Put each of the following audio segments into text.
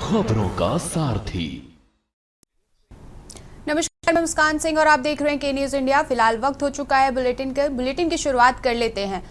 खबरों का सारथी। नमस्कार, मैं मुस्कान सिंह और आप देख रहे हैं के न्यूज इंडिया। फिलहाल वक्त हो चुका है बुलेटिन की शुरुआत कर लेते हैं।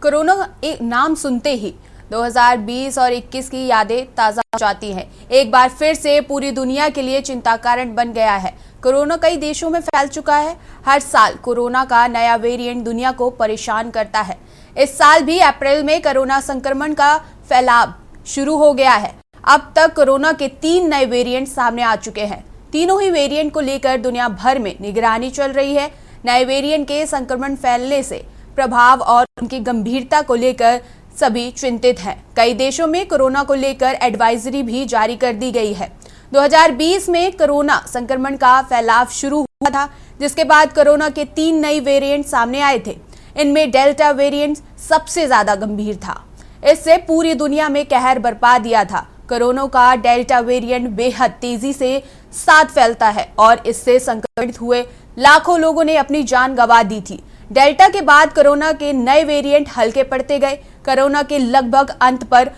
कोरोना एक नाम सुनते ही 2020 और 21 की यादें ताजा हो जाती हैं। एक बार फिर से पूरी दुनिया के लिए चिंता कारण बन गया है। कोरोना कई देशों में फैल चुका है। हर साल कोरोना का नया वेरिएंट दुनिया को परेशान करता है। इस साल भी अप्रैल में कोरोना संक्रमण का फैलाव शुरू हो गया है। अब तक कोरोना के 3 नए वेरिएंट सामने आ चुके हैं। तीनों ही वेरिएंट को लेकर दुनिया भर में निगरानी चल रही है। नए वेरिएंट के संक्रमण फैलने से प्रभाव और उनकी गंभीरता को लेकर सभी चिंतित हैं। कई देशों में कोरोना को लेकर एडवाइजरी भी जारी कर दी गई है। 2020 में कोरोना संक्रमण का फैलाव शुरू हुआ था, जिसके बाद कोरोना के 3 नए वेरिएंट सामने आए थे। इनमें डेल्टा वेरिएंट सबसे ज्यादा गंभीर था। इससे पूरी दुनिया में कहर बरपा दिया था। कोरोना का डेल्टा वेरिएंट बेहद तेजी से साथ फैलता है और इससे संक्रमित हुए लाखों लोगों ने अपनी जान गंवा दी थी। डेल्टा के बाद कोरोना के नए वेरिएंट हल्के पड़ते गए। कोरोना के लगभग अंत पर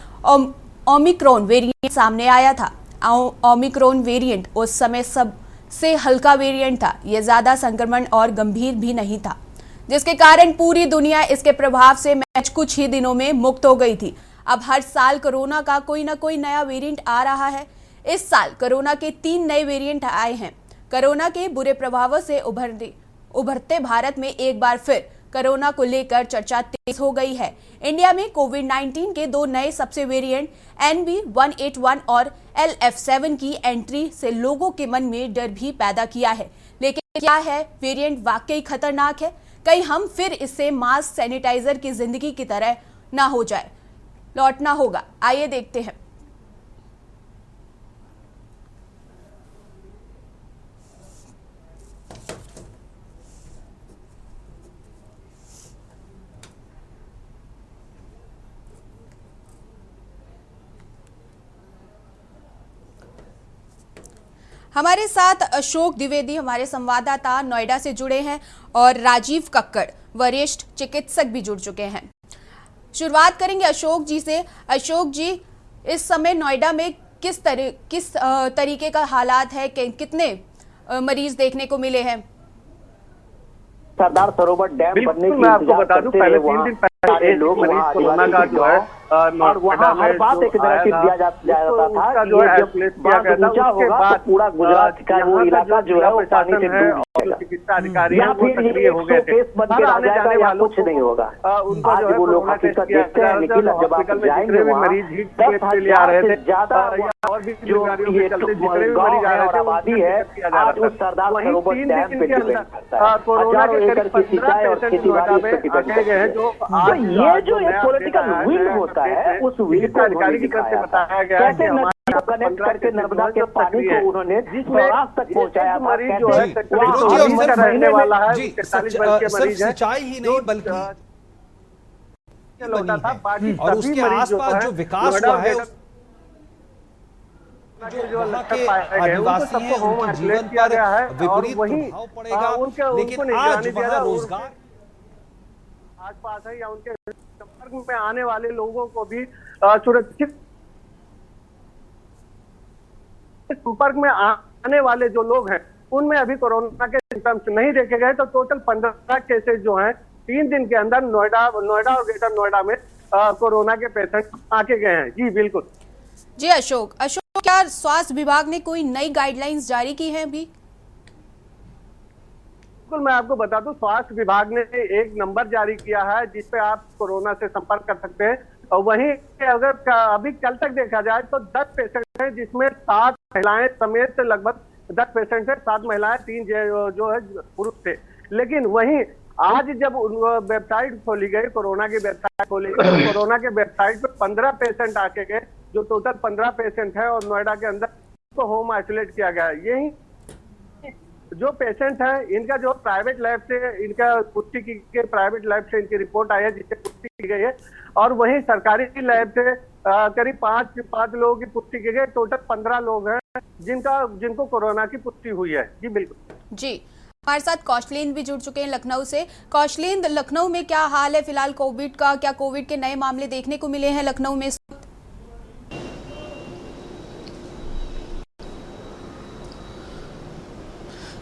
ओमिक्रॉन वेरिएंट सामने आया था। ओमिक्रॉन वेरिएंट उस समय सबसे हल्का वेरिएंट था। यह ज्यादा संक्रमण और गंभीर भी नहीं था, जिसके कारण पूरी दुनिया इसके प्रभाव से महज कुछ ही दिनों में मुक्त हो गई थी। अब हर साल कोरोना का कोई ना कोई नया वेरिएंट आ रहा है। इस साल कोरोना के 3 नए वेरिएंट आए हैं। कोरोना के बुरे प्रभावों से उभरते भारत में एक बार फिर कोरोना को लेकर चर्चा तेज हो गई है। इंडिया में कोविड-19 के 2 नए सबसे वेरिएंट NB181 और LF7 की एंट्री से लोगों के मन में डर भी पैदा किया है। लेकिन क्या है वेरिएंट वाकई खतरनाक है? कहीं हम फिर इससे मास्क सैनिटाइजर की जिंदगी की तरह ना हो जाए, लौटना होगा। आइए देखते हैं। हमारे साथ अशोक द्विवेदी हमारे संवाददाता नोएडा से जुड़े हैं और राजीव कक्कड़ वरिष्ठ चिकित्सक भी जुड़ चुके हैं। शुरुआत करेंगे अशोक जी से। अशोक जी, इस समय नोएडा में किस तरीके का हालात है, कितने मरीज देखने को मिले हैं? सरदार सरोवर डैम बनने की मैं आपको बता दूं, पहले 3 दिन पहले एक मरीज कोरोना का जो है और वहाँ हर बात एक नैरेटिव दिया जाता था कि जब बाढ़ ऊंचा होगा तो पूरा गुजरात का वो इलाका जो है वो पानी से डूब जाएगा। चिकित्सा अधिकारी या फिर ये हो गए थे, बन के आ जाएगा या कुछ नहीं होगा। आज वो लोग हकीकत देखते हैं, लेकिन जब आप जाएंगे वहाँ 10,000 से ज्यादा जो ये गाँव है और आबादी है आज उस सरदार सरोवर डैम पे डिपेंड करता है। हजारों एकड़ की सिंचाई और खेती बाड़ी पे डिपेंड करती है। तो ये जो एक पॉलिटिकल विल होता है, उस विल को अधिकारी की तरफ से बताया गया है कैसे नदी को कनेक्ट करके नर्मदा के पानी को उन्होंने स्वराज तक पहुंचाया। मरीज जो है रहने वाला है, 43 वर्ष के मरीज है। सिंचाई ही नहीं बल्कि और उसके आसपास जो विकास हुआ है, जो वहाँ के आदिवासी हैं उनके जीवन पर विपरीत प्रभाव पड़ेगा। लेकिन आज वहाँ रोजगार आसपास है या उनके संपर्क में आने वाले लोगों को भी सुरक्षित संपर्क में आने वाले जो लोग हैं उनमें अभी कोरोना के सिम्टम्स नहीं देखे गए। तो टोटल 15 केसेस जो हैं 3 दिन के अंदर नोएडा और ग्रेटर नोएडा में कोरोना के पेशेंट आके गए हैं। जी बिल्कुल। जी अशोक, क्या स्वास्थ्य विभाग ने कोई नई गाइडलाइंस जारी की है अभी? बिल्कुल, मैं आपको बता दूं, स्वास्थ्य विभाग ने एक नंबर जारी किया है जिसपे आप कोरोना से संपर्क कर सकते हैं। और वहीं अगर अभी कल तक देखा जाए तो 10 पेशेंट हैं, जिसमें 7 महिलाएं समेत लगभग 10 पेशेंट है। 7 महिलाएं, 3 जो है पुरुष थे। लेकिन वहीं आज जब वेबसाइट खोली गई, कोरोना की वेबसाइट खोली गई, कोरोना के वेबसाइट पे 15 पेशेंट आके गए, जो टोटल 15 पेशेंट है। और नोएडा के अंदर तो होम आइसोलेट किया गया है। यही जो पेशेंट है इनका जो प्राइवेट लैब से इनका पुष्टि की गई, प्राइवेट लैब से इनकी रिपोर्ट आई है जिससे पुष्टि की गई है। और वहीं सरकारी लैब से करीब 5 लोगों की पुष्टि की गई। टोटल 15 लोग हैं जिनको कोरोना की पुष्टि हुई है। जी बिल्कुल। जी, हमारे साथ कौशलेंद्र भी जुड़ चुके हैं लखनऊ से। कौशलेंद्र, लखनऊ में क्या हाल है फिलहाल कोविड का? क्या कोविड के नए मामले देखने को मिले हैं लखनऊ में?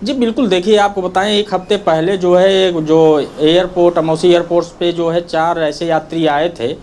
जी बिल्कुल, देखिए आपको बताएं, एक हफ्ते पहले जो है जो एयरपोर्ट अमौसी एयरपोर्ट पे जो है 4 ऐसे यात्री आए थे,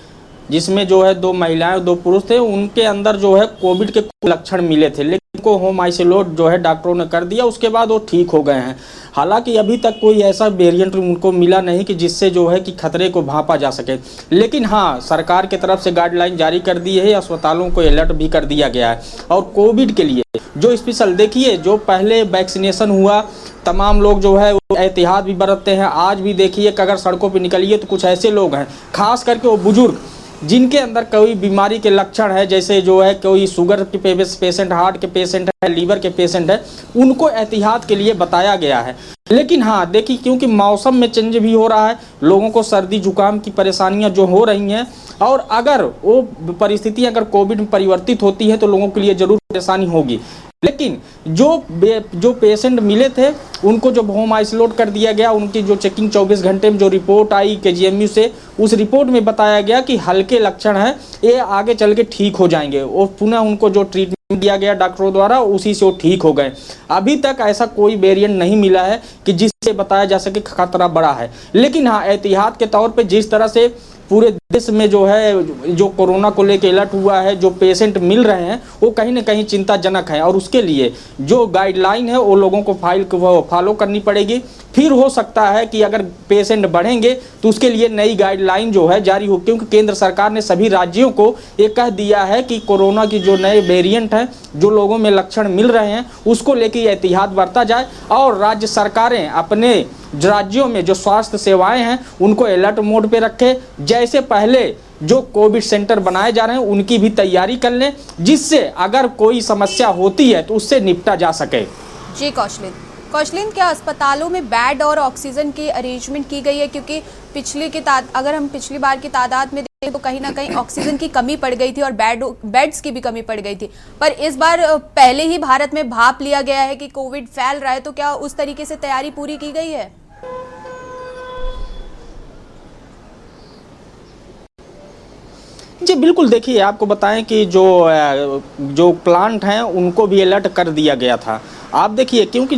जिसमें जो है 2 महिलाएं और 2 पुरुष थे। उनके अंदर जो है कोविड के लक्षण मिले थे, लेकिन उनको होम आइसोलेट जो है डॉक्टरों ने कर दिया, उसके बाद वो ठीक हो गए हैं। हालांकि अभी तक कोई ऐसा वेरिएंट उनको मिला नहीं कि जिससे जो है कि खतरे को भांपा जा सके। लेकिन हाँ, सरकार की तरफ से गाइडलाइन जारी कर दी है, अस्पतालों को अलर्ट भी कर दिया गया है। और कोविड के लिए जो स्पेशल देखिए, जो पहले वैक्सीनेशन हुआ, तमाम लोग जो है वो एहतियात भी बरतते हैं। आज भी देखिए कि अगर सड़कों पर निकलिए तो कुछ ऐसे लोग हैं, खास करके वो बुजुर्ग, जिनके अंदर कोई बीमारी के लक्षण है, जैसे जो है कोई शुगर के पेशेंट, हार्ट के पेशेंट है, लीवर के पेशेंट है, उनको एहतियात के लिए बताया गया है। लेकिन हाँ देखिए, क्योंकि मौसम में चेंज भी हो रहा है, लोगों को सर्दी जुकाम की परेशानियां जो हो रही हैं, और अगर वो परिस्थितियां अगर कोविड में परिवर्तित होती है तो लोगों के लिए जरूर परेशानी होगी। लेकिन जो पेशेंट मिले थे उनको जब होम आइसोलेट कर दिया गया, उनकी जो चेकिंग 24 घंटे में जो रिपोर्ट आई केजीएमयू से, उस रिपोर्ट में बताया गया कि हल्के लक्षण हैं, ये आगे चल के ठीक हो जाएंगे। और पुनः उनको जो ट्रीटमेंट दिया गया डॉक्टरों द्वारा, उसी से वो ठीक हो गए। अभी तक ऐसा कोई वेरिएंट नहीं मिला है कि जिससे बताया जा सके खतरा बड़ा है। लेकिन हाँ, एहतियात के तौर पर जिस तरह से पूरे देश में जो है जो कोरोना को लेकर अलर्ट हुआ है, जो पेशेंट मिल रहे हैं, वो कहीं ना कहीं चिंताजनक है। और उसके लिए जो गाइडलाइन है वो लोगों को फॉलो करनी पड़ेगी। फिर हो सकता है कि अगर पेशेंट बढ़ेंगे तो उसके लिए नई गाइडलाइन जो है जारी हो, क्योंकि केंद्र सरकार ने सभी राज्यों को ये कह दिया है कि कोरोना की जो नए वेरिएंट हैं, जो लोगों में लक्षण मिल रहे हैं, उसको लेकर एहतियात बरता जाए। और राज्य सरकारें अपने राज्यों में जो स्वास्थ्य सेवाएं हैं उनको अलर्ट मोड पे रखें। जैसे पहले जो कोविड सेंटर बनाए जा रहे हैं उनकी भी तैयारी कर लें, जिससे अगर कोई समस्या होती है तो उससे निपटा जा सके। जी कौशलिन, क्या अस्पतालों में बेड और ऑक्सीजन की अरेंजमेंट की गई है? क्योंकि अगर हम पिछली बार की तादाद में देखें तो कहीं ना कहीं ऑक्सीजन की कमी पड़ गई थी और बेड्स की भी कमी पड़ गई थी, पर इस बार पहले ही भारत में भाप लिया गया है कि कोविड फैल रहा है, तो क्या उस तरीके से तैयारी पूरी की गई है? जी बिल्कुल, देखिए आपको बताएं कि जो प्लांट हैं उनको भी अलर्ट कर दिया गया था। आप देखिए, क्योंकि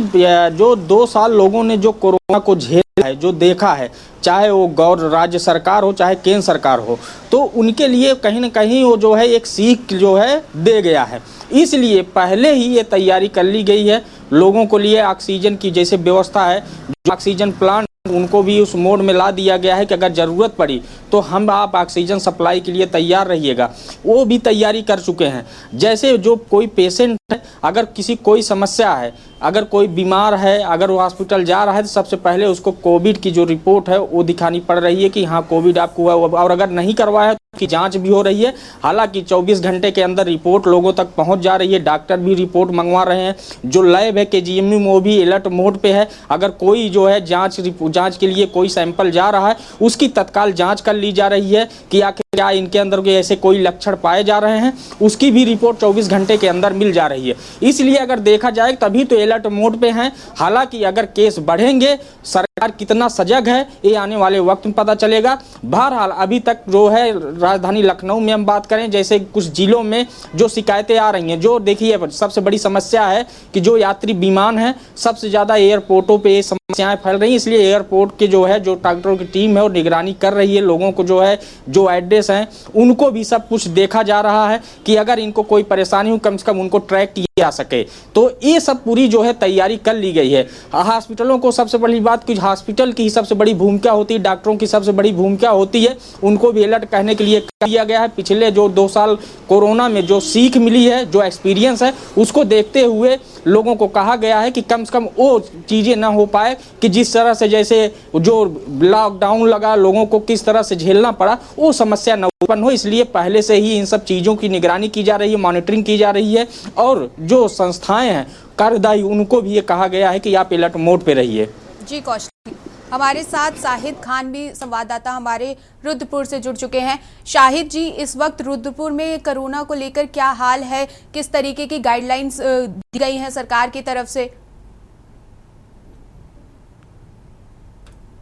जो 2 साल लोगों ने जो कोरोना को झेला है, जो देखा है, चाहे वो राज्य सरकार हो चाहे केंद्र सरकार हो, तो उनके लिए कहीं ना कहीं वो जो है एक सीख जो है दे गया है। इसलिए पहले ही ये तैयारी कर ली गई है। लोगों को लिए ऑक्सीजन की जैसे व्यवस्था है, जो ऑक्सीजन प्लांट उनको भी उस मोड में ला दिया गया है कि अगर ज़रूरत पड़ी तो आप ऑक्सीजन सप्लाई के लिए तैयार रहिएगा। वो भी तैयारी कर चुके हैं। जैसे जो कोई पेशेंट है, अगर कोई समस्या है, अगर कोई बीमार है, अगर वो हॉस्पिटल जा रहा है, तो सबसे पहले उसको कोविड की जो रिपोर्ट है वो दिखानी पड़ रही है कि हाँ कोविड आपको हुआ, और अगर नहीं करवाया है की जांच भी हो रही है। हालांकि 24 घंटे के अंदर रिपोर्ट लोगों तक पहुंच जा रही है, डॉक्टर भी रिपोर्ट मंगवा रहे हैं। जो लैब है केजीएमयू में वो भी अलर्ट मोड पे है। अगर कोई जो है जांच के लिए कोई सैंपल जा रहा है, उसकी तत्काल जांच कर ली जा रही है कि आखिर क्या इनके अंदर के ऐसे कोई लक्षण पाए जा रहे हैं, उसकी भी रिपोर्ट 24 घंटे के अंदर मिल जा रही है। इसलिए अगर देखा जाए तभी तो अलर्ट मोड पे हैं। हालांकि अगर केस बढ़ेंगे, सरकार कितना सजग है ये आने वाले वक्त में पता चलेगा। बहरहाल अभी तक जो है राजधानी लखनऊ में हम बात करें, जैसे कुछ जिलों में जो शिकायतें आ रही हैं, जो देखिए सबसे बड़ी समस्या है कि जो यात्री विमान है, सबसे ज़्यादा एयरपोर्टों पे ये समस्याएं फैल रही हैं। इसलिए एयरपोर्ट के जो है जो डॉक्टरों की टीम है वो निगरानी कर रही है। लोगों को जो है जो एड्रेस हैं उनको भी सब कुछ देखा जा रहा है कि अगर इनको कोई परेशानी हो कम से कम उनको ट्रैक किया जा सके। तो ये सब पूरी जो है तैयारी कर ली गई है। हॉस्पिटलों को सबसे बड़ी बात कि हॉस्पिटल की सबसे बड़ी भूमिका होती है, डॉक्टरों की सबसे बड़ी भूमिका होती है, उनको भी अलर्ट कहने के लिए किया गया है। पिछले जो 2 साल कोरोना में जो सीख मिली है, जो एक्सपीरियंस है, उसको देखते हुए लोगों को कहा गया है कि कम से कम वो चीज़ें ना हो पाए कि जिस तरह से जैसे जो लॉकडाउन लगा, लोगों को किस तरह से झेलना पड़ा, वो समस्या न उत्पन्न हो। इसलिए पहले से ही इन सब चीज़ों की निगरानी की जा रही है, मॉनिटरिंग की जा रही है। और जो संस्थाएं हैं कार्यदायी, उनको भी ये कहा गया है कि आप अलर्ट मोड पे रहिए। जी कौशल, हमारे साथ शाहिद खान भी संवाददाता हमारे रुद्रपुर से जुड़ चुके हैं। शाहिद जी, इस वक्त रुद्रपुर में कोरोना को लेकर क्या हाल है, किस तरीके की गाइडलाइंस दी गई हैं सरकार की तरफ से?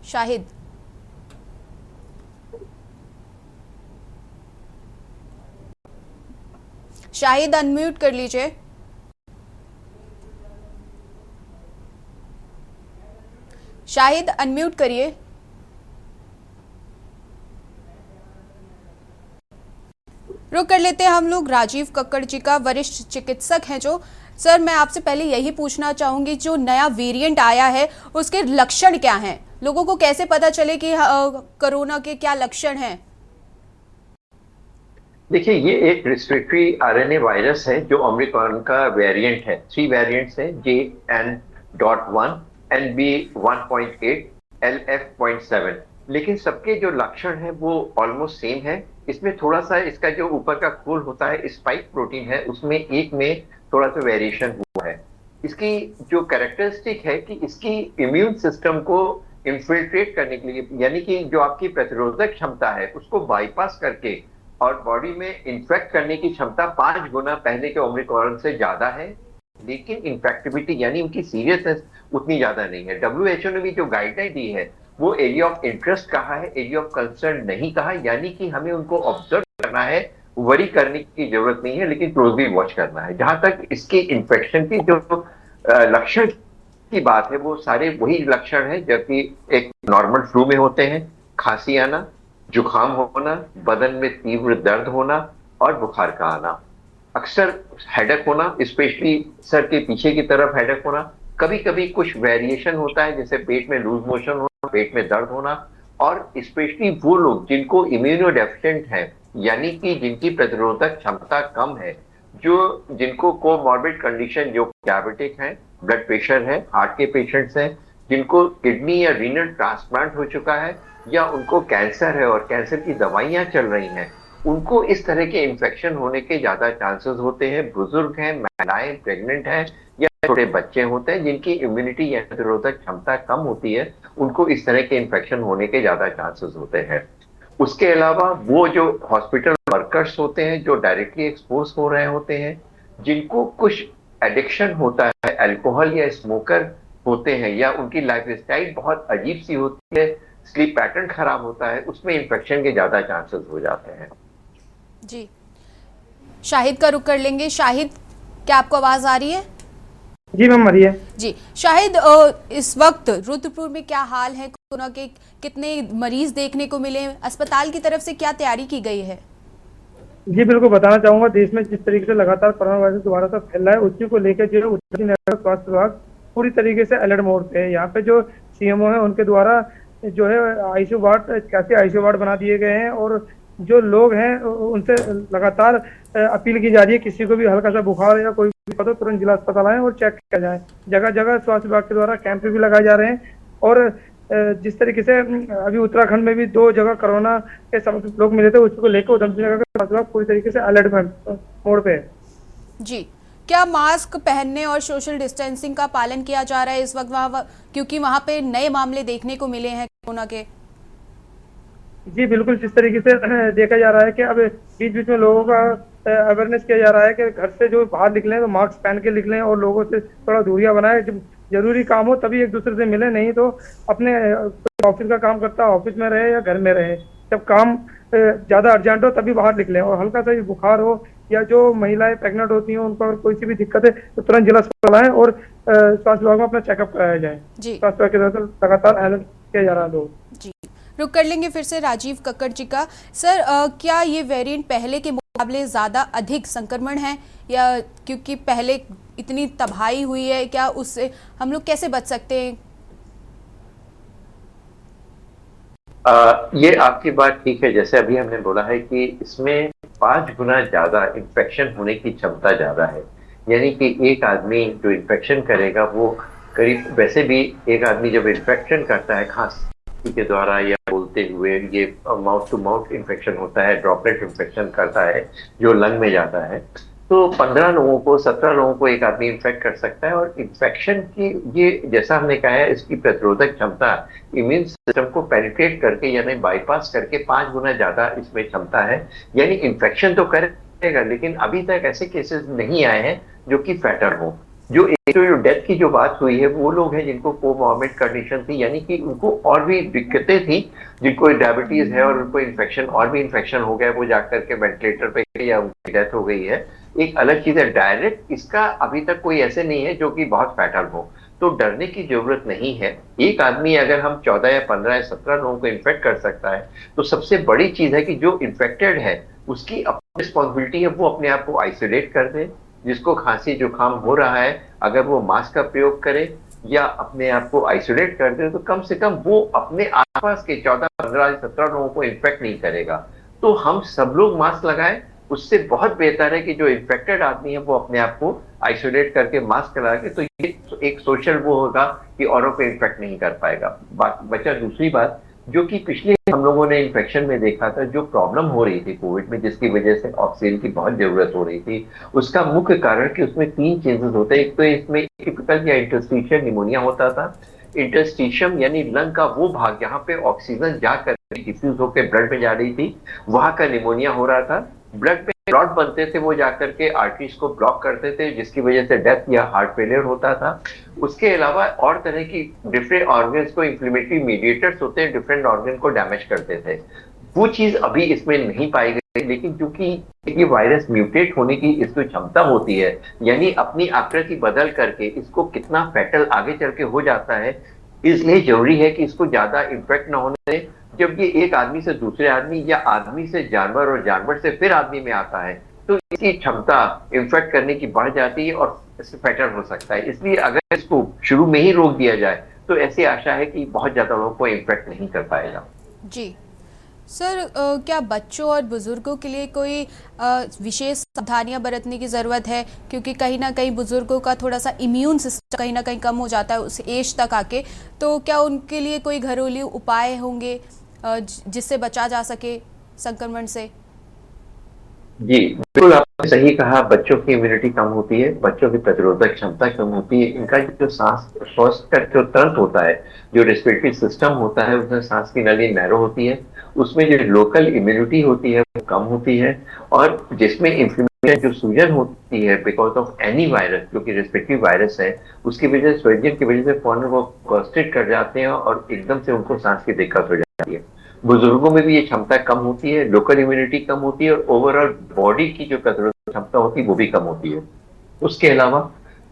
शाहिद शाहिद अनम्यूट कर लीजिए। शाहिद अनम्यूट करिए। रुक कर लेते हैं हम लोग राजीव कक्कड़ जी का, वरिष्ठ चिकित्सक हैं जो। सर मैं आपसे पहले यही पूछना चाहूंगी, जो नया वेरिएंट आया है उसके लक्षण क्या हैं, लोगों को कैसे पता चले कि कोरोना के क्या लक्षण हैं? देखिए, ये एक रेस्पिरेटरी आरएनए वायरस है जो ओमिक्रॉन का वेरिएंट है। 3 वेरिएंट्स हैं, JN.1, NB1.8, LF.7। लेकिन सबके जो लक्षण हैं वो ऑलमोस्ट सेम है। इसमें थोड़ा सा इसका जो ऊपर का खोल होता है, स्पाइक प्रोटीन है, उसमें एक में थोड़ा सा वेरिएशन हुआ है। इसकी जो कैरेक्टरिस्टिक है कि इसकी इम्यून सिस्टम को इन्फिल्ट्रेट करने के लिए, यानी कि जो आपकी प्रतिरोधक क्षमता है उसको बाईपास करके और बॉडी में इन्फेक्ट करने की क्षमता 5 गुना पहले के ओमिक्रॉन से ज्यादा है। लेकिन इन्फेक्टिविटी यानी उनकी सीरियसनेस उतनी ज्यादा नहीं है। WHO ने भी जो गाइडलाइन दी है वो एरिया ऑफ इंटरेस्ट कहा है, एरिया ऑफ कंसर्न नहीं कहा। यानी कि हमें उनको ऑब्जर्व करना है, वरी करने की जरूरत नहीं है, लेकिन क्लोजली वॉच करना है। जहां तक इसके इन्फेक्शन की जो लक्षण की बात है, वो सारे वही लक्षण है जबकि एक नॉर्मल फ्लू में होते हैं। खांसी आना, जुकाम होना, बदन में तीव्र दर्द होना और बुखार का आना, अक्सर हेडेक होना, स्पेशली सर के पीछे की तरफ हेडेक होना। कभी कभी कुछ वेरिएशन होता है, जैसे पेट में लूज मोशन होना, पेट में दर्द होना। और स्पेशली वो लोग जिनको इम्यूनो डेफिशिएंट है, यानी कि जिनकी प्रतिरोधक क्षमता कम है, जिनको कोमॉर्बिड कंडीशन, जो डायबिटिक है, ब्लड प्रेशर है, हार्ट के पेशेंट्स हैं, जिनको किडनी या रीनल ट्रांसप्लांट हो चुका है, या उनको कैंसर है और कैंसर की दवाइयां चल रही हैं, उनको इस तरह के इन्फेक्शन होने के ज्यादा चांसेस होते हैं। बुजुर्ग हैं, महिलाएं, प्रेग्नेंट हैं या छोटे बच्चे होते हैं जिनकी इम्यूनिटी या प्रतिरोधक क्षमता कम होती है, उनको इस तरह के इन्फेक्शन होने के ज्यादा चांसेस होते हैं। उसके अलावा वो जो हॉस्पिटल वर्कर्स होते हैं जो डायरेक्टली एक्सपोज हो रहे होते हैं, जिनको कुछ एडिक्शन होता है, अल्कोहल या स्मोकर होते हैं, या उनकी लाइफस्टाइल बहुत अजीब सी होती है, स्लीप पैटर्न खराब होता है, उसमें इन्फेक्शन के ज्यादा चांसेस हो जाते हैं। जी, शाहिद का रुख कर लेंगे। शाहिद, क्या आपको आवाज आ रही है? जी मैम, आ रही है। जी शाहिद, इस वक्त रुद्रपुर में क्या हाल है? कोरोना के कितने मरीज देखने को मिले? अस्पताल की तरफ से क्या तैयारी की गई है? जी बिल्कुल बताना चाहूंगा, देश में जिस तरीके से लगातार कोरोना वायरस दोबारा से फैल रहा है, उसी को लेकर जो है उत्तर स्वास्थ्य विभाग पूरी तरीके से अलर्ट मोड पे है। यहाँ पे जो CMO है उनके द्वारा जो है ICU वार्ड, 81 ICU वार्ड बना दिए गए हैं, और जो लोग हैं उनसे लगातार अपील की जा रही है, किसी को भी हल्का सा बुखार या कोई भी हो तो तुरंत जिला अस्पताल आए और चेक किया जाए। जगह जगह स्वास्थ्य विभाग के द्वारा कैंप भी लगाए जा रहे हैं। और जिस तरीके से अभी उत्तराखंड में भी 2 जगह कोरोना के सब लोग मिले थे, उसको लेकर उधमसिंह नगर का स्वास्थ्य विभाग पूरी तरीके से अलर्ट मोड पे है। जी, क्या मास्क पहनने और सोशल डिस्टेंसिंग का पालन किया जा रहा है इस वक्त वहाँ, क्योंकि वहाँ पे नए मामले देखने को मिले हैं कोरोना के? जी बिल्कुल, जिस तरीके से देखा जा रहा है कि अब बीच बीच में लोगों का अवेयरनेस किया जा रहा है कि घर से जो बाहर निकले तो मास्क पहन के निकलें और लोगों से थोड़ा दूरियां बनाए। जब जरूरी काम हो तभी एक दूसरे से मिले, नहीं तो अपने ऑफिस का काम करता है ऑफिस में रहे या घर में रहे। जब काम ज्यादा अर्जेंट हो तभी बाहर निकले। और हल्का सा भी बुखार हो या जो महिलाएं प्रेग्नेंट होती हैं उनको अगर कोई सी भी दिक्कत है तो तुरंत जिला अस्पताल आए और स्वास्थ्य विभाग में अपना चेकअप कराया जाए। स्वास्थ्य विभाग की तरफ से लगातार अलर्ट किया जा रहा है लोग। जी, रुक कर लेंगे फिर से राजीव कक्कड़ जी का। सर, क्या ये वेरिएंट पहले के मुकाबले ज़्यादा अधिक संक्रमण है, या क्योंकि पहले इतनी तबाही हुई है, क्या उससे हम लोग कैसे बच सकते हैं? ये आपकी बात ठीक है। जैसे अभी हमने बोला है कि इसमें 5 गुना ज्यादा इन्फेक्शन होने की क्षमता ज्यादा है। यानी कि एक आदमी जो इन्फेक्शन करेगा वो करीब, वैसे भी एक आदमी जब इन्फेक्शन करता है खांसी के द्वारा या बोलते हुए, ये माउथ टू माउथ इन्फेक्शन होता है, ड्रॉपलेट इन्फेक्शन करता है जो लंग में जाता है, तो 15 लोगों को, 17 लोगों को एक आदमी इन्फेक्ट कर सकता है। और इन्फेक्शन की ये, जैसा हमने कहा है, इसकी प्रतिरोधक क्षमता इम्यून सिस्टम को पेनिट्रेट करके यानी बाईपास करके 5 गुना ज्यादा इसमें क्षमता है। यानी इन्फेक्शन तो करेगा, लेकिन अभी तक ऐसे केसेस नहीं आए हैं जो कि फैटल हो। जो डेथ की जो बात हुई है वो लोग हैं जिनको कोमॉर्बिड कंडीशन थी, यानी कि उनको और भी दिक्कतें थी, जिनको डायबिटीज है और उनको इन्फेक्शन, और भी इन्फेक्शन हो गया, वो जाकर के वेंटिलेटर पे या उनकी डेथ हो गई है। एक अलग चीज है। डायरेक्ट इसका अभी तक कोई ऐसे नहीं है जो कि बहुत फैटल हो। तो डरने की जरूरत नहीं है। एक आदमी अगर हम 14 या 15 या 17 लोगों को इन्फेक्ट कर सकता है, तो सबसे बड़ी चीज है कि जो इन्फेक्टेड है उसकी अपनी रिस्पॉन्सिबिलिटी है, वो अपने आप को आइसोलेट कर दे। जिसको खांसी जुकाम हो रहा है, अगर वो मास्क का प्रयोग करे या अपने आप को आइसोलेट कर दे, तो कम से कम वो अपने आसपास के 14, 15 या 17 लोगों को इन्फेक्ट नहीं करेगा। तो हम सब लोग मास्क लगाएं, उससे बहुत बेहतर है कि जो इन्फेक्टेड आदमी है वो अपने आप को आइसोलेट करके मास्क लगा के, तो ये एक सोशल वो होगा कि औरों को इन्फेक्ट नहीं कर पाएगा। बचा दूसरी बात, जो कि पिछले हम लोगों ने इन्फेक्शन में देखा था, जो प्रॉब्लम हो रही थी कोविड में, जिसकी वजह से ऑक्सीजन की बहुत जरूरत हो रही थी, उसका मुख्य कारण कि उसमें 3 चेंजेस होते हैं। एक तो इसमें टिपिकल या इंटरस्टिशियल निमोनिया होता था। इंटरस्टिशियम यानी लंग का वो भाग जहाँ पे ऑक्सीजन जाकर डिफ्यूज होकर ब्लड में जा रही थी, वहां का निमोनिया हो रहा था। ब्लड में क्लॉट बनते थे, वो जाकर के आर्टरीज को ब्लॉक करते थे, जिसकी वजह से डेथ या हार्ट फेलियर होता था। उसके अलावा और तरह की डिफरेंट ऑर्गन्स को इंफ्लेमेटरी मीडिएटर्स होते हैं, डिफरेंट ऑर्गन को डैमेज करते थे। वो चीज अभी इसमें नहीं पाई गई, लेकिन क्योंकि ये वायरस म्यूटेट होने की इसको क्षमता होती है, यानी अपनी आकृति बदल करके इसको कितना फैटल आगे चल के हो जाता है, इसलिए जरूरी है कि इसको ज्यादा इन्फेक्ट ना होने दें। जब ये एक आदमी से दूसरे आदमी या आदमी से जानवर और जानवर से फिर आदमी में आता है, तो इसकी क्षमता इन्फेक्ट करने की बढ़ जाती है और फैटल हो सकता है। इसलिए अगर इसको शुरू में ही रोक दिया जाए तो ऐसी आशा है कि बहुत ज्यादा लोगों को इन्फेक्ट नहीं कर पाएगा। जी सर, क्या बच्चों और बुजुर्गों के लिए कोई विशेष सावधानियां बरतने की ज़रूरत है? क्योंकि कहीं ना कहीं बुजुर्गों का थोड़ा सा इम्यून सिस्टम कहीं ना कहीं कम हो जाता है उस एज तक आके, तो क्या उनके लिए कोई घरेलू उपाय होंगे जिससे बचा जा सके संक्रमण से? जी बिल्कुल, आपने सही कहा। बच्चों की इम्यूनिटी कम होती है, बच्चों की प्रतिरोधक क्षमता कम होती है। इनका जो श्वास का जो तंत्र होता है, जो रेस्पिरेटरी सिस्टम होता है, उसमें सांस की नली नैरो होती है, उसमें जो लोकल इम्यूनिटी होती है वो कम होती है। और जिसमें इन्फ्लेमेशन जो सूजन होती है बिकॉज ऑफ एनी वायरस, जो कि रेस्पिरेटरी वायरस है, उसकी वजह से सूजन की वजह से फौरन वो कॉन्स्ट्रिक्ट कर जाते हैं और एकदम से उनको सांस की दिक्कत हो जाती है। बुजुर्गों में भी ये क्षमता कम होती है, लोकल इम्यूनिटी कम होती है और ओवरऑल बॉडी की जो प्रतिरोधक क्षमता होती है वो भी कम होती है। उसके अलावा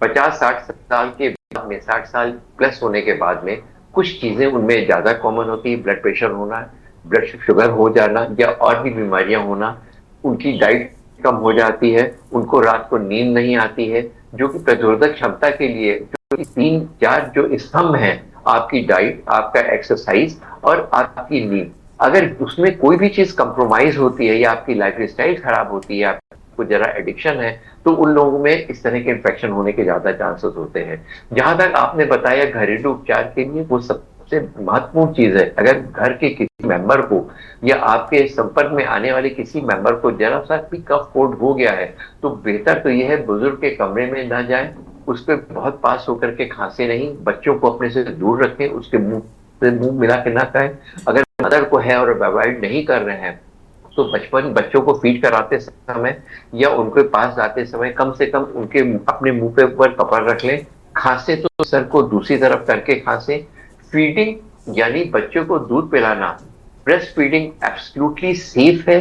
50-60 साल के बाद में, 60 साल प्लस होने के बाद में कुछ चीजें उनमें ज्यादा कॉमन होती है। ब्लड प्रेशर होना, ब्लड शुगर हो जाना या और भी बीमारियां होना। उनकी डाइट कम हो जाती है, उनको रात को नींद नहीं आती है, जो कि प्रतिरोधक क्षमता के लिए जो 3-4 जो स्तंभ हैं, आपकी डाइट, आपका एक्सरसाइज और आपकी नींद, अगर उसमें कोई भी चीज कंप्रोमाइज होती है या आपकी लाइफस्टाइल खराब होती है, आपको जरा एडिक्शन है, तो उन लोगों में इस तरह के इन्फेक्शन होने के ज्यादा चांसेस होते हैं। जहां तक आपने बताया घरेलू उपचार के लिए, वो सबसे महत्वपूर्ण चीज है। अगर घर के किसी मेंबर को या आपके संपर्क में आने वाले किसी मेंबर को जरा सा भी कफ कोल्ड हो गया है, तो बेहतर तो यह है बुजुर्ग के कमरे में ना जाए, उस पर बहुत पास होकर के खांसे नहीं, बच्चों को अपने से दूर रखें, उसके मुंह से मुंह मिला के ना खाएं। अगर मदर को है और अवॉइड नहीं कर रहे हैं, तो बच्चों को फीड कराते समय या उनके पास जाते समय कम से कम उनके अपने मुंह पे ऊपर कपड़ा रख लें। खांसे तो सर को दूसरी तरफ करके खांसे। फीडिंग यानी बच्चों को दूध पिलाना, ब्रेस्ट फीडिंग एब्सोल्युटली सेफ है।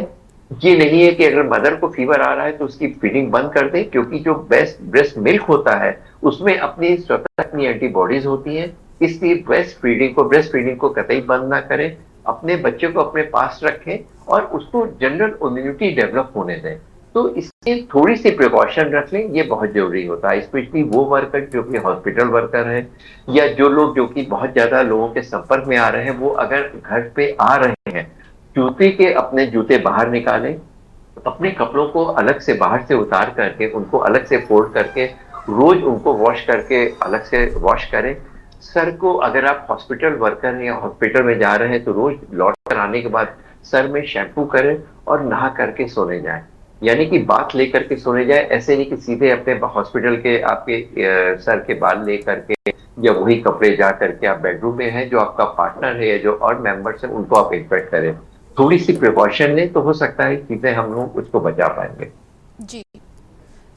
ये नहीं है कि अगर मदर को फीवर आ रहा है तो उसकी फीडिंग बंद कर दे, क्योंकि जो ब्रेस्ट मिल्क होता है उसमें अपनी स्वतः अपनी एंटीबॉडीज होती हैं। इसलिए ब्रेस्ट फीडिंग को कतई बंद ना करें, अपने बच्चे को अपने पास रखें और उसको जनरल इम्यूनिटी डेवलप होने दें। तो इसके थोड़ी सी प्रिकॉशन रख लें, ये बहुत जरूरी होता है। स्पेशली वो वर्कर जो कि हॉस्पिटल वर्कर हैं या जो लोग जो कि बहुत ज्यादा लोगों के संपर्क में आ रहे हैं, वो अगर घर पे आ रहे हैं, अपने जूते बाहर निकालें, अपने कपड़ों को अलग से बाहर से उतार करके उनको अलग से फोल्ड करके रोज उनको वॉश करके अलग से वॉश करें। सर को, अगर आप हॉस्पिटल वर्कर हैं या हॉस्पिटल में जा रहे हैं, तो रोज लौट कर आने के बाद सर में शैम्पू करें और नहा करके सोने जाएं। यानी कि बात लेकर के सोने जाए, ऐसे नहीं कि सीधे अपने हॉस्पिटल के आपके सर के बाल ले करके या वही कपड़े जा करके आप बेडरूम में हैं, जो आपका पार्टनर है या जो और मेंबर्स हैं उनको आप इन्फेक्ट करें। थोड़ी सी प्रिकॉशन लें तो हो सकता है चीजें हम लोग उसको बचा पाएंगे। जी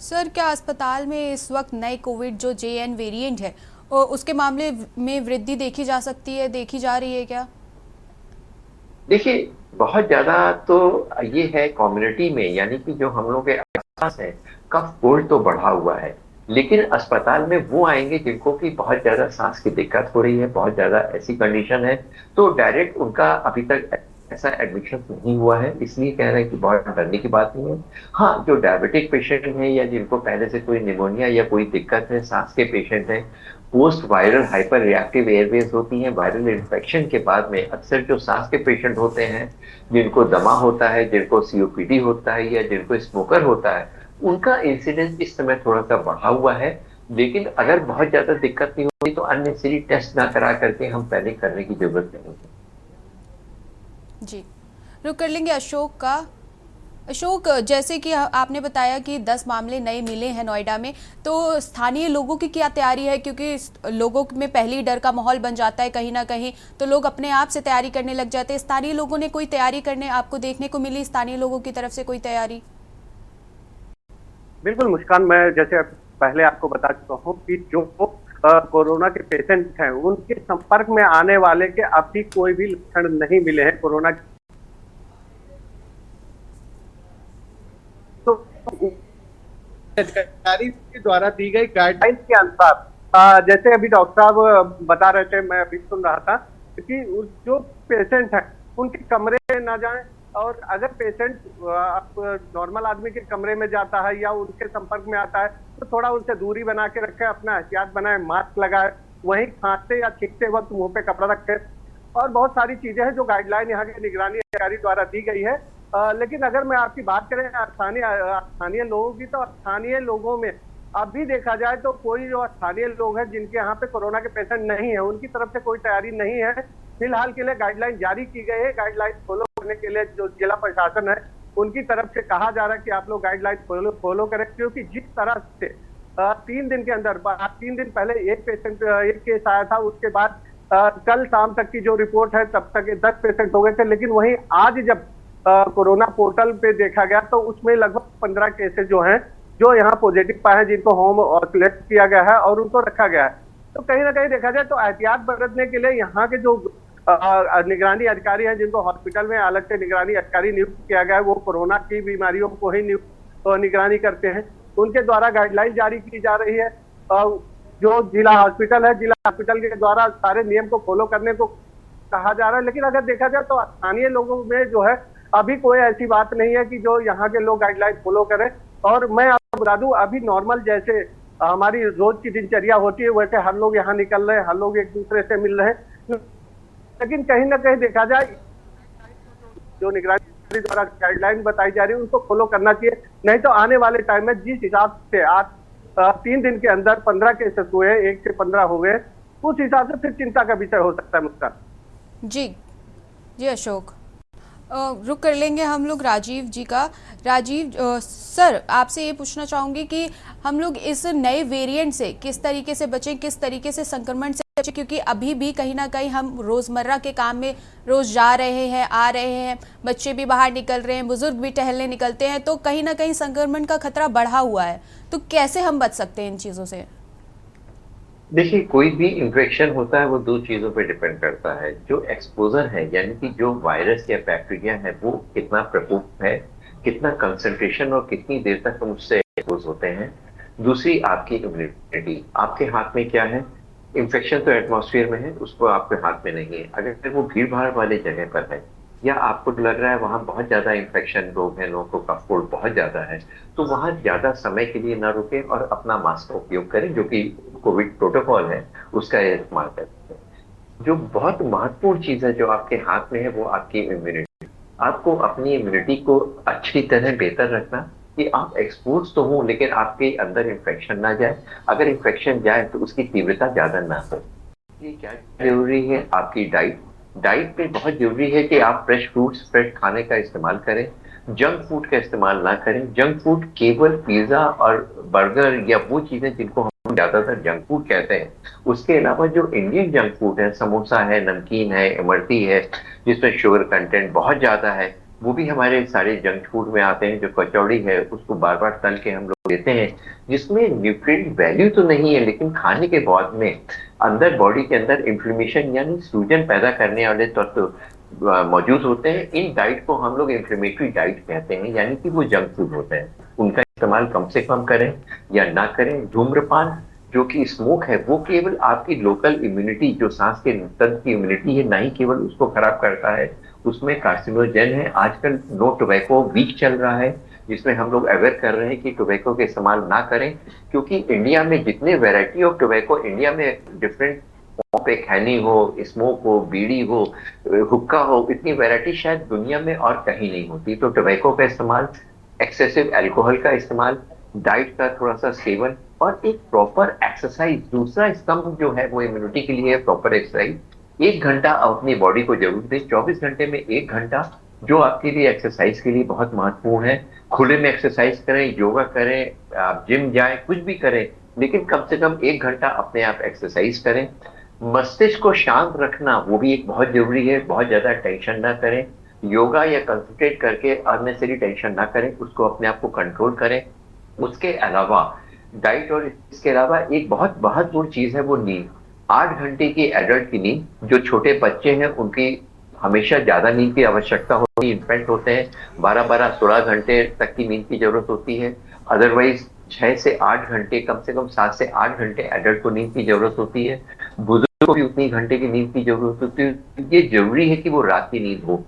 सर, क्या अस्पताल में इस वक्त नए कोविड जो JN वेरिएंट है और उसके मामले में वृद्धि देखी जा सकती है, देखी जा रही है क्या? देखिए, बहुत ज्यादा तो ये है कम्युनिटी में, यानी कि जो हम लोग के आसपास है, कफ कोल्ड तो बढ़ा हुआ है, लेकिन अस्पताल में वो आएंगे जिनको कि बहुत ज्यादा सांस की दिक्कत हो रही है, बहुत ज्यादा ऐसी कंडीशन है, तो डायरेक्ट उनका अभी तक ऐसा एडमिशन नहीं हुआ है, इसलिए कह रहे हैं कि बहुत डरने की बात नहीं है। हाँ, जो डायबिटिक पेशेंट हैं या जिनको पहले से कोई निमोनिया या कोई दिक्कत है, सांस के पेशेंट हैं, post viral hyper reactive Airways होती हैं, वायरल इन्फेक्शन के बाद में अक्सर जो सांस के पेशेंट होते हैं, जिनको दमा होता है, जिनको सीओपीडी होता है या जिनको स्मोकर होता है, उनका इंसिडेंस इस समय थोड़ा सा बढ़ा हुआ है। लेकिन अगर बहुत ज्यादा दिक्कत नहीं होगी तो अननेसेसरी टेस्ट ना करा करके हम पैनिक करने की जरूरत नहीं है। जी, रुक कर लेंगे अशोक का। अशोक, जैसे कि आपने बताया कि 10 मामले नए मिले हैं नोएडा में, तो स्थानीय लोगों की क्या तैयारी है? क्योंकि लोगों में पहले ही डर का माहौल बन जाता है कहीं ना कहीं, तो लोग अपने आप से तैयारी करने लग जाते हैं। स्थानीय लोगों ने कोई तैयारी करने आपको देखने को मिली? स्थानीय लोगों की तरफ से कोई तैयारी? बिल्कुल मुस्कान, मैं जैसे पहले आपको बता चुका हूँ कि जो कोरोना के पेशेंट हैं उनके संपर्क में आने वाले के अभी कोई भी लक्षण नहीं मिले हैं कोरोना। तो अधिकारी के द्वारा दी गई गाइडलाइंस के अनुसार जैसे अभी डॉक्टर साहब बता रहे थे, मैं अभी सुन रहा था कि जो पेशेंट हैं उनके कमरे में ना जाएं, और अगर पेशेंट नॉर्मल आदमी के कमरे में जाता है या उनके संपर्क में आता है तो थोड़ा उनसे दूरी बना के रखें, अपना एहतियात बनाए, मास्क लगाए, वहीं खांसते या छींकते वक्त मुंह पे कपड़ा रखें, और बहुत सारी चीजें हैं जो गाइडलाइन यहाँ के निगरानी अधिकारी द्वारा दी गई है। लेकिन अगर मैं आपकी बात करें स्थानीय लोगों की, तो स्थानीय लोगों में अभी देखा जाए तो कोई जो स्थानीय लोग हैं जिनके यहाँ पे कोरोना के पेशेंट नहीं है, उनकी तरफ से कोई तैयारी नहीं है। फिलहाल के लिए गाइडलाइन जारी की गई है। गाइडलाइन फॉलो करने के लिए जो जिला प्रशासन है उनकी तरफ से कहा जा रहा है कि आप लोग गाइडलाइन फॉलो करें, क्योंकि जिस तरह से 3 दिन के अंदर 3 दिन पहले एक केस आया था, उसके बाद कल शाम तक की जो रिपोर्ट है तब तक 10 पेशेंट हो गए थे। लेकिन वहीं आज जब कोरोना पोर्टल पे देखा गया तो उसमें लगभग 15 केसेस जो हैं जो यहाँ पॉजिटिव पाए हैं, जिनको होम आइसोलेट किया गया है और उनको रखा गया है। तो कहीं ना कहीं देखा जाए तो एहतियात बरतने के लिए यहाँ के जो निगरानी अधिकारी हैं, जिनको हॉस्पिटल में अलग से निगरानी अधिकारी नियुक्त किया गया है, वो कोरोना की बीमारियों को ही निगरानी करते हैं, उनके द्वारा गाइडलाइन जारी की जा रही है। जो जिला हॉस्पिटल है, जिला हॉस्पिटल के द्वारा सारे नियम को फॉलो करने को कहा जा रहा है। लेकिन अगर देखा जाए तो स्थानीय लोगों में जो है अभी कोई ऐसी बात नहीं है कि जो यहाँ के लोग गाइडलाइन फॉलो करें। और मैं आपको बता दूं, अभी नॉर्मल जैसे हमारी रोज की दिनचर्या होती है वैसे हर लोग यहाँ निकल रहे हैं, हर लोग एक दूसरे से मिल रहे हैं। लेकिन कहीं ना कहीं देखा जाए जो निगरानी द्वारा गाइडलाइन बताई जा रही है उनको फॉलो करना चाहिए, नहीं तो आने वाले टाइम में जिस हिसाब से आज 3 दिन के अंदर 15 केसेस हुए, 1 से 15 हो गए, उस हिसाब से फिर चिंता का विषय हो सकता है। मुस्कान जी अशोक, रुक कर लेंगे हम लोग राजीव जी का। राजीव सर, आपसे ये पूछना चाहूँगी कि हम लोग इस नए वेरिएंट से किस तरीके से बचें, किस तरीके से संक्रमण से बचें, क्योंकि अभी भी कहीं ना कहीं हम रोज़मर्रा के काम में रोज़ जा रहे हैं, आ रहे हैं, बच्चे भी बाहर निकल रहे हैं, बुजुर्ग भी टहलने निकलते हैं, तो कहीं ना कहीं संक्रमण का खतरा बढ़ा हुआ है। तो कैसे हम बच सकते हैं इन चीज़ों से? देखिए, कोई भी इन्फेक्शन होता है वो 2 चीजों पे डिपेंड करता है। जो एक्सपोजर है, यानी कि जो वायरस या बैक्टीरिया है वो कितना प्रकोप है, कितना कंसंट्रेशन और कितनी देर तक हम उससे एक्सपोज होते हैं। दूसरी आपकी इम्यूनिटी, आपके हाथ में क्या है। इन्फेक्शन तो एटमॉस्फेयर में है, उसको आपके हाथ में नहीं है। अगर वो भीड़ भाड़ वाले जगह पर है या आपको लग रहा है वहां बहुत ज्यादा इन्फेक्शन लोग हैं, लोगों को कफ कोल्ड बहुत ज्यादा है, तो वहां ज्यादा समय के लिए ना रुके और अपना मास्क का उपयोग करें, जो कि कोविड प्रोटोकॉल है उसका इस्तेमाल करें। जो बहुत महत्वपूर्ण चीज है जो आपके हाथ में है वो आपकी इम्यूनिटी। आपको अपनी इम्यूनिटी को अच्छी तरह बेहतर रखना कि आप एक्सपोज तो हो लेकिन आपके अंदर इन्फेक्शन ना जाए। अगर इन्फेक्शन जाए तो उसकी तीव्रता ज्यादा ना हो। ये क्या जरूरी है, आपकी डाइट पे बहुत जरूरी है कि आप फ्रेश फ्रूट्स, फ्रेश खाने का इस्तेमाल करें, जंक फूड का इस्तेमाल ना करें। जंक फूड केवल पिज्जा और बर्गर या वो चीजें जिनको हम ज्यादातर जंक फूड कहते हैं, उसके अलावा जो इंडियन जंक फूड है, समोसा है, नमकीन है, इमरती है जिसमें शुगर कंटेंट बहुत ज्यादा है, वो भी हमारे सारे जंक फूड में आते हैं। जो कचौड़ी है उसको बार बार तल के हम लोग देते हैं, जिसमें न्यूट्रिएंट वैल्यू तो नहीं है लेकिन खाने के बाद में अंदर बॉडी के अंदर इन्फ्लेमेशन यानी सूजन पैदा करने वाले तत्व मौजूद होते हैं। इन डाइट को हम लोग इन्फ्लेमेटरी डाइट कहते हैं, यानी कि वो जंक फूड होते हैं। उनका इस्तेमाल कम से कम करें या ना करें। धूम्रपान, जो कि स्मोक है, वो केवल आपकी लोकल इम्यूनिटी, जो सांस के तंत्र की इम्यूनिटी है, ना ही केवल उसको खराब करता है, उसमें कार्सिनोजेन है। आजकल नो टोबैको वीक चल रहा है, जिसमें हम लोग अवेयर कर रहे हैं कि टोबैको का इस्तेमाल ना करें, क्योंकि इंडिया में जितने वैरायटी ऑफ टोबैको, इंडिया में डिफरेंट पे खैनी हो, स्मोक हो, बीड़ी हो, हुक्का हो, इतनी वैरायटी शायद दुनिया में और कहीं नहीं होती। तो टोबैको का इस्तेमाल, एक्सेसिव अल्कोहल का इस्तेमाल, डाइट का थोड़ा सा सेवन और एक प्रॉपर एक्सरसाइज, दूसरा स्तंभ जो है वो इम्यूनिटी के लिए प्रॉपर एक्सरसाइज। 1 घंटा अपनी बॉडी को जरूर दें, 24 घंटे में 1 घंटा, जो आपके लिए एक्सरसाइज के लिए बहुत महत्वपूर्ण है। खुले में एक्सरसाइज करें, योगा करें, आप जिम जाएं, कुछ भी करें, लेकिन कम से कम 1 घंटा अपने आप एक्सरसाइज करें। मस्तिष्क को शांत रखना वो भी एक बहुत जरूरी है। बहुत ज्यादा टेंशन ना करें, योगा या कंसंट्रेट करके अननेसेसरी टेंशन ना करें, उसको अपने आप को कंट्रोल करें। उसके अलावा डाइट और इसके अलावा एक बहुत महत्वपूर्ण चीज है वो नींद। 8 घंटे की एडल्ट की नींद, जो छोटे बच्चे हैं उनकी हमेशा ज्यादा नींद की आवश्यकता होती है। इन्फेंट होते हैं 12-16 घंटे तक की नींद की जरूरत होती है। अदरवाइज 6 से 8 घंटे, कम से कम 7 से 8 घंटे एडल्ट को नींद की जरूरत होती है। बुजुर्ग को भी उतनी घंटे की नींद की जरूरत होती है। ये जरूरी है कि वो रात की नींद हो।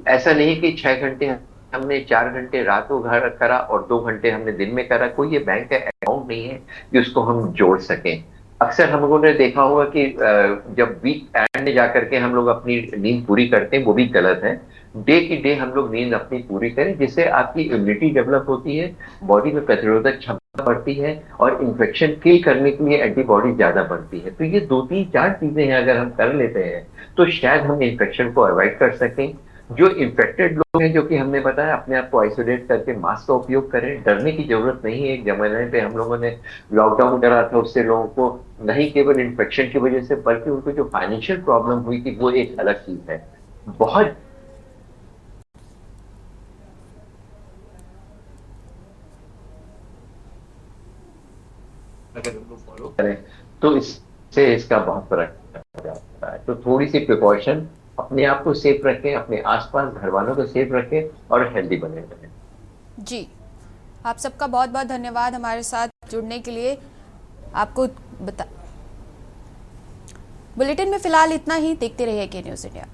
ऐसा नहीं कि 6 घंटे हमने 4 घंटे रात को घर करा और 2 घंटे हमने दिन में करा। कोई ये बैंक का अकाउंट नहीं है कि उसको हम जोड़ सकें। अक्सर हम लोगों ने देखा होगा कि जब वीक एंड में जाकर के हम लोग अपनी नींद पूरी करते हैं, वो भी गलत है। डे की डे हम लोग नींद अपनी पूरी करें, जिससे आपकी इम्यूनिटी डेवलप होती है, बॉडी में प्रतिरोधक क्षमता बढ़ती है और इन्फेक्शन किल करने के लिए एंटीबॉडी ज्यादा बनती है। तो ये 2-3-4 चीजें हैं, अगर हम कर लेते हैं तो शायद हम इन्फेक्शन को अवॉइड कर सकें। जो इन्फेक्टेड लोग हैं, जो कि हमने बताया, अपने आप को आइसोलेट करके मास्क का उपयोग करें। डरने की जरूरत नहीं है। एक जमाने पे हम लोगों ने लॉकडाउन करा था, उससे लोगों को नहीं केवल इन्फेक्शन की वजह से बल्कि उनको जो फाइनेंशियल प्रॉब्लम हुई थी वो एक अलग चीज है। बहुत अगर हम लोग फॉलो करें तो इससे इसका बहुत फर्क पड़ता है। तो थोड़ी सी प्रिकॉशन, अपने आप को सेफ रखें, अपने आसपास घर वालों को सेफ रखें और हेल्दी बने रहें। जी, आप सबका बहुत बहुत धन्यवाद हमारे साथ जुड़ने के लिए। आपको बुलेटिन में फिलहाल इतना ही। देखते रहिए के न्यूज़ इंडिया।